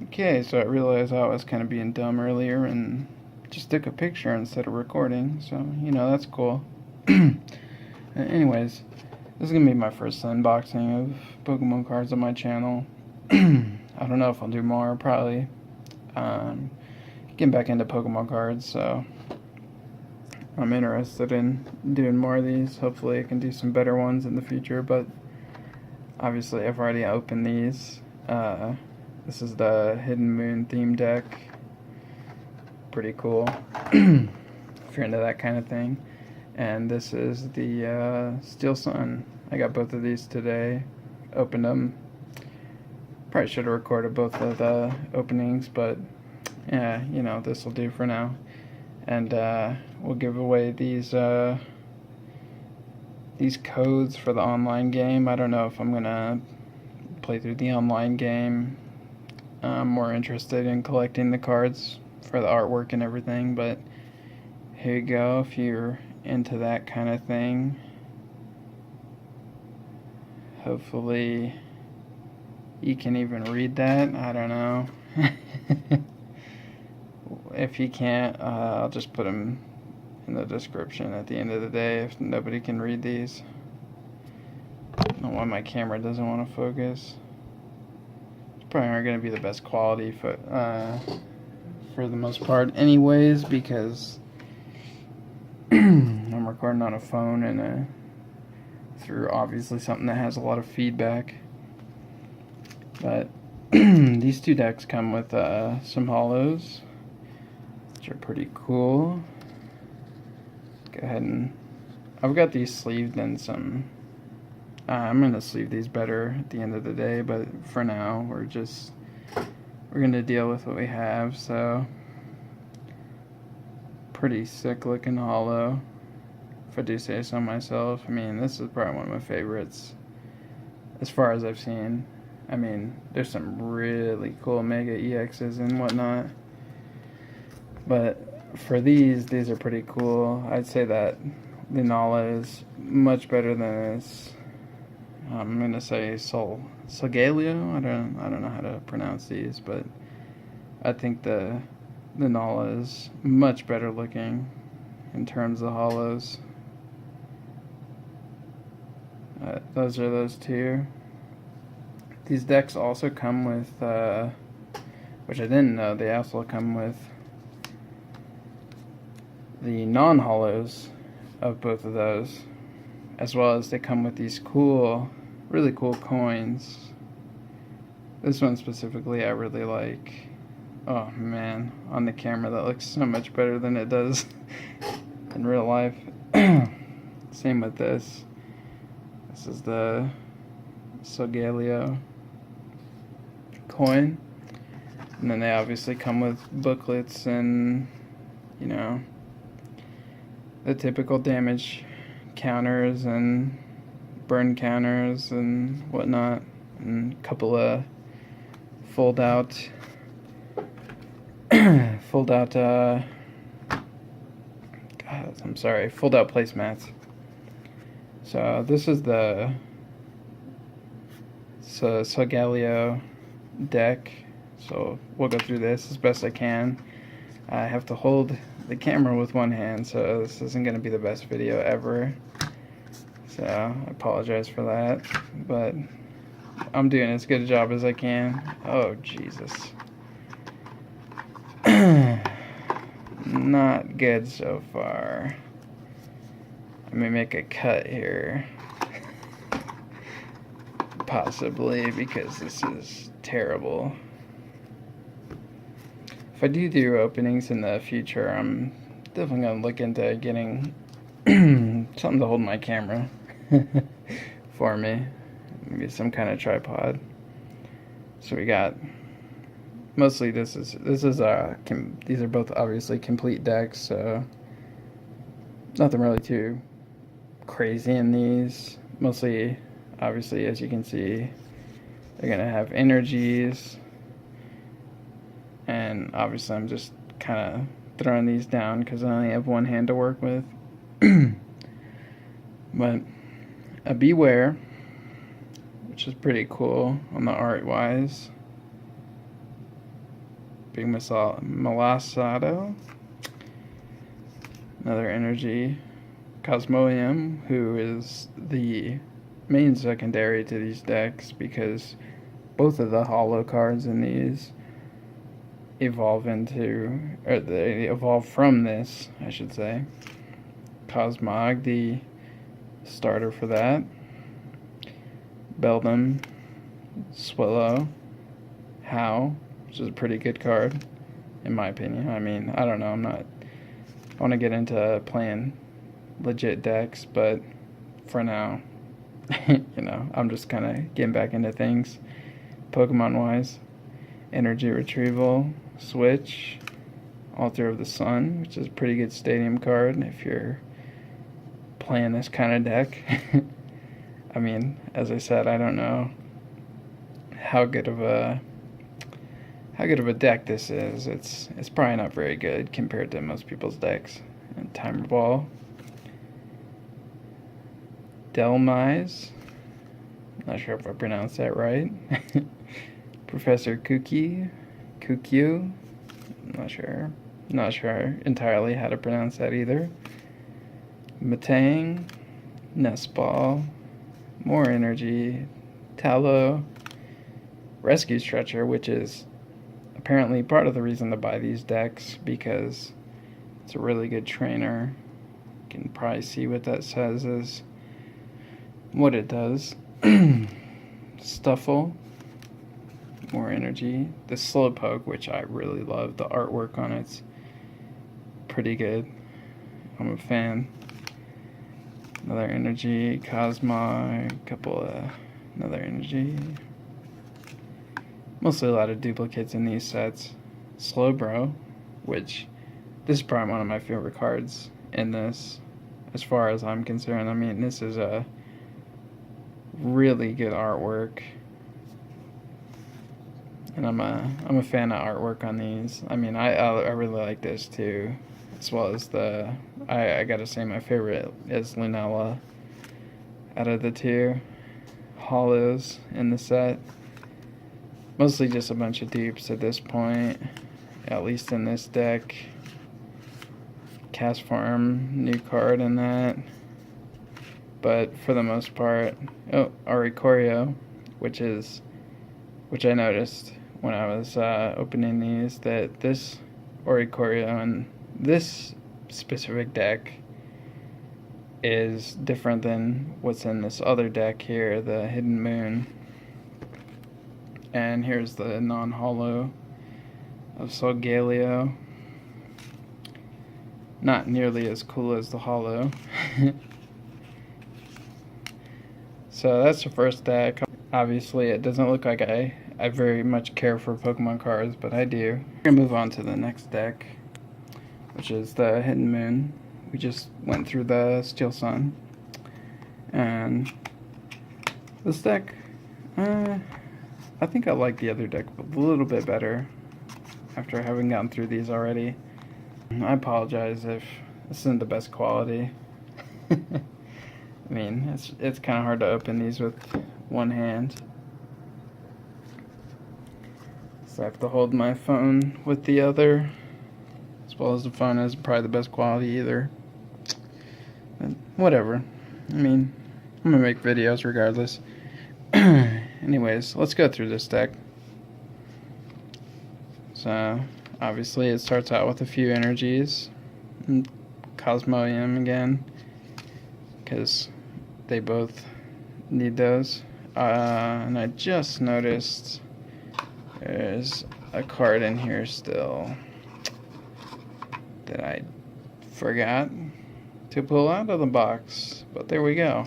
Okay, so I realized I was kind of being dumb earlier and just took a picture instead of recording, so, that's cool. Anyways, this is going to be my first unboxing of Pokemon cards on my channel. I don't know if I'll do more, probably. Getting back into Pokemon cards, so I'm interested in doing more of these. Hopefully I can do some better ones in the future, but obviously I've already opened these. This is the Hidden Moon theme deck. Pretty cool if you're into that kind of thing. And this is the Steel Sun. I got both of these today. Opened them. Probably should have recorded both of the openings, but yeah, this will do for now. And we'll give away these codes for the online game. I don't know if I'm gonna play through the online game. I'm more interested in collecting the cards for the artwork and everything, but here you go if you're into that kind of thing. Hopefully you can even read that. I don't know. If you can't, I'll just put them in the description at the end of the day if nobody can read these. I don't know why my camera doesn't want to focus. It's probably aren't going to be the best quality for the most part anyways, because I'm recording on a phone and through obviously something that has a lot of feedback. But these two decks come with some hollows, which are pretty cool. Go ahead and I've got these sleeved in some. I'm gonna sleeve these better at the end of the day, but for now we're gonna deal with what we have. So pretty sick looking hollow, if I do say so myself. I mean, this is probably one of my favorites as far as I've seen. I mean, there's some really cool Mega EXs and whatnot, but for these are pretty cool. I'd say that Lunala is much better than this. I'm gonna say Solgaleo. I don't know how to pronounce these, but I think the Lunala is much better looking in terms of hollows. Those are those two. These decks also come with, which I didn't know, they also come with the non-hollows of both of those, as well as they come with these cool, really cool coins. This one specifically I really like. Oh man, on the camera that looks so much better than it does in real life. Same with this. This is the Solgaleo coin. And then they obviously come with booklets and, the typical damage counters and burn counters and whatnot. And a couple of fold out placemats. So this is the Solgaleo deck. So we'll go through this as best I can. I have to hold the camera with one hand, so this isn't going to be the best video ever. So I apologize for that, but I'm doing as good a job as I can. Oh, Jesus. Not good so far. Let me make a cut here. Possibly, because this is terrible. If I do openings in the future, I'm definitely going to look into getting something to hold my camera for me. Maybe some kind of tripod. So we got, mostly these are both obviously complete decks, so nothing really too crazy in these. Mostly, obviously, as you can see, they're going to have energies. And obviously I'm just kind of throwing these down because I only have one hand to work with. But a Beware, which is pretty cool on the art wise. Big Malasado. Another energy. Cosmoem, who is the main secondary to these decks because both of the holo cards in these evolve from this, I should say. Cosmog, the starter for that. Beldum, Swallow, How, which is a pretty good card, in my opinion. I mean, I don't know, I want to get into playing legit decks, but for now, I'm just kind of getting back into things, Pokemon-wise. Energy Retrieval, Switch, Altar of the Sun, which is a pretty good stadium card if you're playing this kind of deck. I mean, as I said, I don't know how good of a deck this is. It's probably not very good compared to most people's decks. And Timer Ball, Delmise, not sure if I pronounced that right. Professor Kukyu, not sure entirely how to pronounce that either. Matang, Nestball, more energy, Tallow, Rescue Stretcher, which is apparently part of the reason to buy these decks because it's a really good trainer. You can probably see what that says is what it does. Stuffle, more energy. The Slowpoke, which I really love. The artwork on it's pretty good. I'm a fan. Another energy. Cosmo, another energy. Mostly a lot of duplicates in these sets. Slowbro, which this is probably one of my favorite cards in this, as far as I'm concerned. I mean, this is a really good artwork, and I'm a fan of artwork on these. I mean, I really like this too, as well as I gotta say my favorite is Lunella out of the two holos in the set. Mostly just a bunch of dupes at this point, at least in this deck. Castform, new card in that. But for the most part, Oricorio, which I noticed when I was opening these, that this Oricorio and this specific deck is different than what's in this other deck here, the Hidden Moon. And here's the non-holo of Solgaleo. Not nearly as cool as the holo. So that's the first deck. Obviously, it doesn't look like I very much care for Pokemon cards, but I do. We're gonna move on to the next deck, which is the Hidden Moon. We just went through the Steel Sun. And this deck, I think I like the other deck a little bit better after having gotten through these already. I apologize if this isn't the best quality. I mean, it's kind of hard to open these with one hand. So I have to hold my phone with the other, as well as the phone isn't probably the best quality either. But whatever. I mean, I'm gonna make videos regardless. Anyways, let's go through this deck. So, obviously it starts out with a few energies. And Cosmoem again, because they both need those. And I just noticed there's a card in here still that I forgot to pull out of the box, but there we go.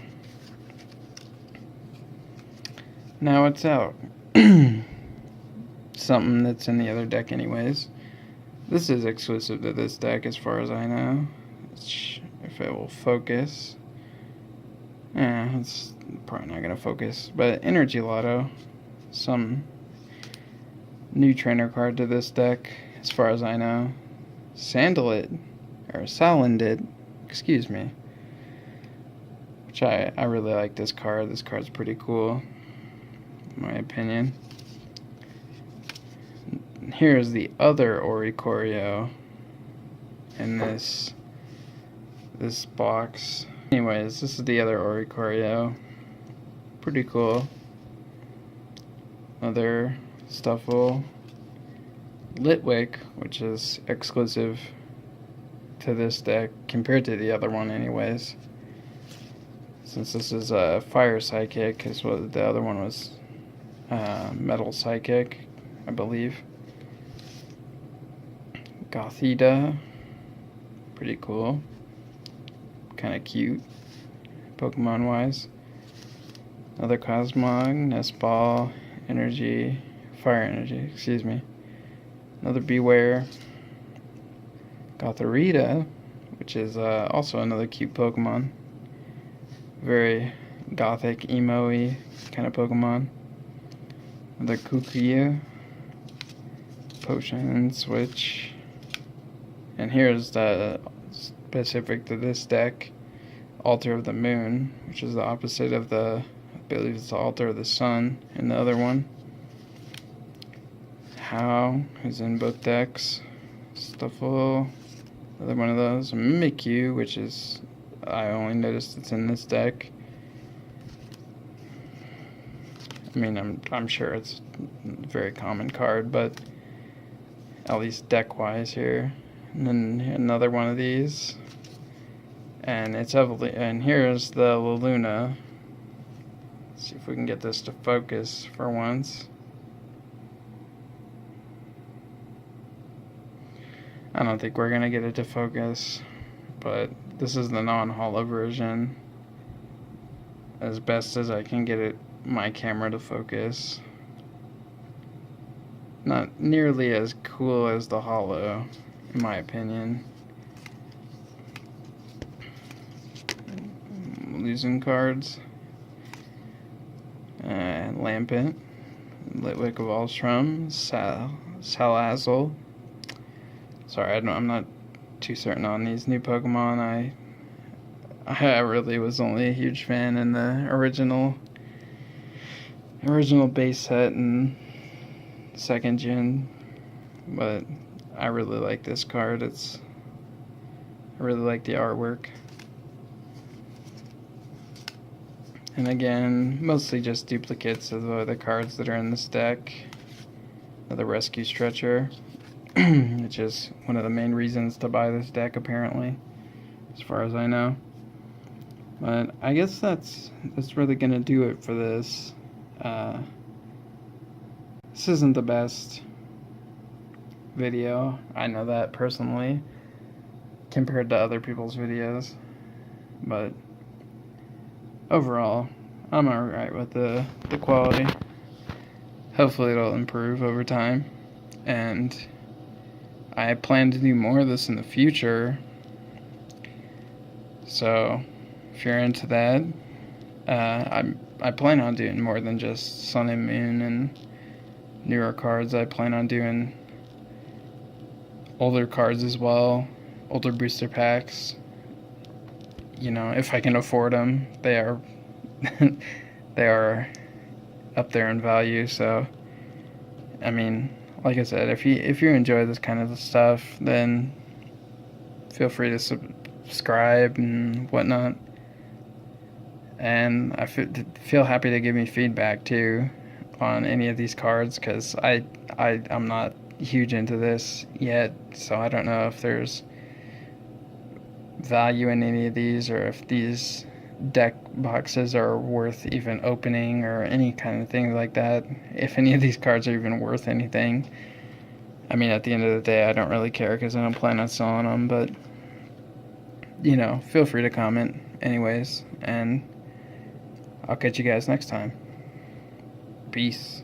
Now it's out. Something that's in the other deck anyways. This is exclusive to this deck as far as I know. If it will focus. It's probably not going to focus. But Energy Lotto. Some new trainer card to this deck as far as I know. Salandit. Excuse me. Which I really like this card. This card's pretty cool, in my opinion. here's the other Oricorio in this box. Anyways, this is the other Oricorio. Pretty cool. Another Stuffle Litwick, which is exclusive to this deck compared to the other one anyways. Since this is a Fire Psychic, is what the other one was, Metal Psychic, I believe. Gothita, pretty cool. Kind of cute, Pokemon wise. Another Cosmog, Nest Ball, Energy, Fire Energy, excuse me. Another Beware. Gothorita, which is also another cute Pokemon. Very gothic, emo-y kind of Pokemon. Another Kukui. Potion Switch. And here's the specific to this deck, Altar of the Moon, which is the opposite of the, I believe it's the Altar of the Sun in the other one. How is in both decks. Stuffle, another one of those. Mimikyu, which is, I only noticed it's in this deck. I mean, I'm sure it's a very common card, but at least deck-wise here. And then another one of these, and it's and here's the Liluna. Let's see if we can get this to focus for once. I don't think we're gonna get it to focus, but this is the non-holo version, as best as I can get my camera to focus. Not nearly as cool as the holo, in my opinion. Losing cards. Lampent, Litwick of Alstrom, Salazzle. Sorry, I'm not too certain on these new Pokemon. I really was only a huge fan in the original base set and second gen, but I really like this card. I really like the artwork. And again, mostly just duplicates of the other cards that are in this deck. The Rescue Stretcher, which is one of the main reasons to buy this deck apparently, as far as I know. But I guess that's really gonna do it for this. This isn't the best video, I know that personally, compared to other people's videos, but overall, I'm alright with the quality. Hopefully it'll improve over time, and I plan to do more of this in the future, so if you're into that, I plan on doing more than just Sun and Moon and newer cards. I plan on doing older cards as well, older booster packs. You know, if I can afford them, they are they are up there in value. So, I mean, like I said, if you enjoy this kind of stuff, then feel free to subscribe and whatnot. And I feel happy to give me feedback too on any of these cards, because I'm not huge into this yet, so I don't know if there's value in any of these, or if these deck boxes are worth even opening, or any kind of thing like that. If any of these cards are even worth anything. I mean, at the end of the day, I don't really care, because I don't plan on selling them, but, you know, feel free to comment anyways, and I'll catch you guys next time. Peace.